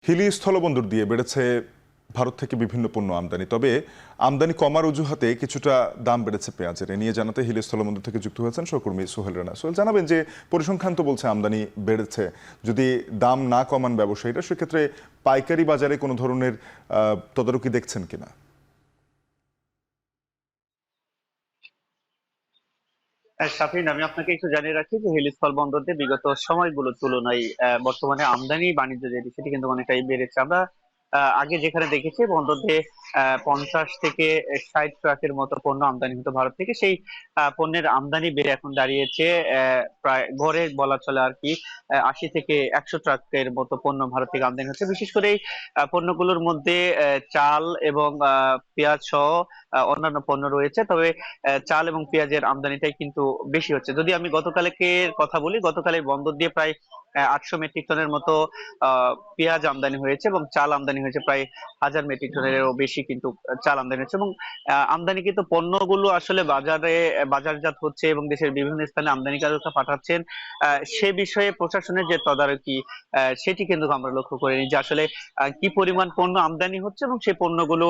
হিলি স্থলবন্দর দিয়ে বেড়েছে ভারত থেকে বিভিন্ন পণ্য আমদানি। তবে আমদানি কমার অজুহাতে কিছুটা দাম বেড়েছে পেঁয়াজের। এ নিয়ে জানাতে হিলি স্থলবন্দর থেকে যুক্ত হয়েছেন সহকর্মী সোহেল রানা। সোহেল, জানাবেন যে পরিসংখ্যান তো বলছে আমদানি বেড়েছে, যদি দাম না কমান ব্যবসায়ীরা সেক্ষেত্রে পাইকারি বাজারে কোনো ধরনের তদারকি দেখছেন কিনা? শাফিন, আমি আপনাকে একটু জানিয়ে রাখি যে হিলি স্থল বন্দর দিয়ে বিগত সময়গুলোর তুলনায় বর্তমানে আমদানি বাণিজ্য যেটি সেটি কিন্তু অনেকটাই বেড়েছে। আমরা আগে যেখানে দেখেছি বন্দর দিয়ে 50 থেকে 60 ট্রাকের মতো পণ্য আমদানি হতো ভারত থেকে, সেই পণ্যের আমদানি বেড়ে এখন দাঁড়িয়েছে প্রায় গড়ে বলা চলে আর কি 80 থেকে 100 ট্রাকের মতো পণ্য ভারত থেকে আমদানি হচ্ছে। বিশেষ করে এই পণ্যগুলোর মধ্যে চাল এবং পেঁয়াজ সহ অন্যান্য পণ্য রয়েছে। তবে চাল এবং পেঁয়াজের আমদানিটাই কিন্তু বেশি হচ্ছে। যদি আমি গতকালকে কথা বলি, গতকাল এই বন্দর দিয়ে প্রায় 800 মেট্রিক টনের মতো পেঁয়াজ আমদানি হয়েছে এবং চাল আমদানি হয়েছে প্রায় 1000 মেট্রিক টনেরও বেশি কিন্তু চাল আমদানি হচ্ছে। এবং আমদানিকৃত পণ্যগুলো আসলে বাজারে বাজারজাত হচ্ছে এবং দেশের বিভিন্ন স্থানে আমদানিকারকরা পাঠাচ্ছেন, সে বিষয়ে প্রশাসনের যে তদারকি সেটি কিন্তু আমরা লক্ষ্য করিনি যে আসলে কি পরিমাণ পণ্য আমদানি হচ্ছে এবং সেই পণ্যগুলো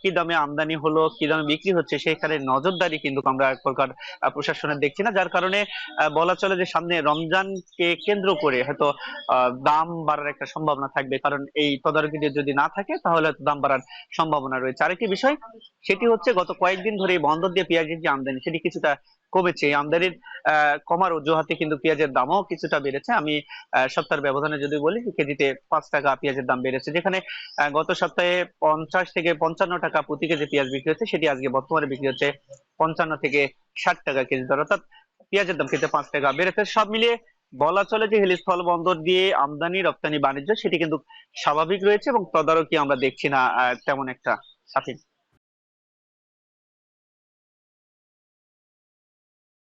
কি দামে আমদানি হলো, কি দামে বিক্রি হচ্ছে, সেখানে নজরদারি কিন্তু আমরা এক প্রকার প্রশাসনের দেখছি না। যার কারণে বলা চলে যে সামনে রমজানকে কেন্দ্র করে হয়তো দাম বাড়ার একটা সম্ভাবনা থাকবে, কারণ এই তদারকি যদি না থাকে তাহলে হয়তো দাম বাড়ার সম্ভাবনা রয়েছে। আরেকটি বিষয়, সেটি হচ্ছে গত কয়েকদিন ধরে এই বন্দর দিয়ে পেঁয়াজের যে আমদানি সেটি কিছুটা কমেছে। এই আমদানির কমার অজুহাতে কিন্তু পেঁয়াজের দামও কিছুটা বেড়েছে। আমি সপ্তাহের ব্যবধানে যদি বলি, কেজিতে 5 টাকা পেঁয়াজের দাম বেড়েছে। যেখানে গত সপ্তাহে 50 থেকে 55 টাকা প্রতি কেজি পেঁয়াজ বিক্রি হচ্ছে, সেটি আজকে বর্তমানে বিক্রি হচ্ছে 55 থেকে 60 টাকা কেজি দর, অর্থাৎ পেঁয়াজের দাম কিন্তু 5 টাকা বেড়েছে। সব মিলিয়ে বলা চলে যে হিলি স্থল বন্দর দিয়ে আমদানি রপ্তানি বাণিজ্য সেটি কিন্তু স্বাভাবিক রয়েছে এবং তদারকি আমরা দেখছি না তেমন একটা। সাথী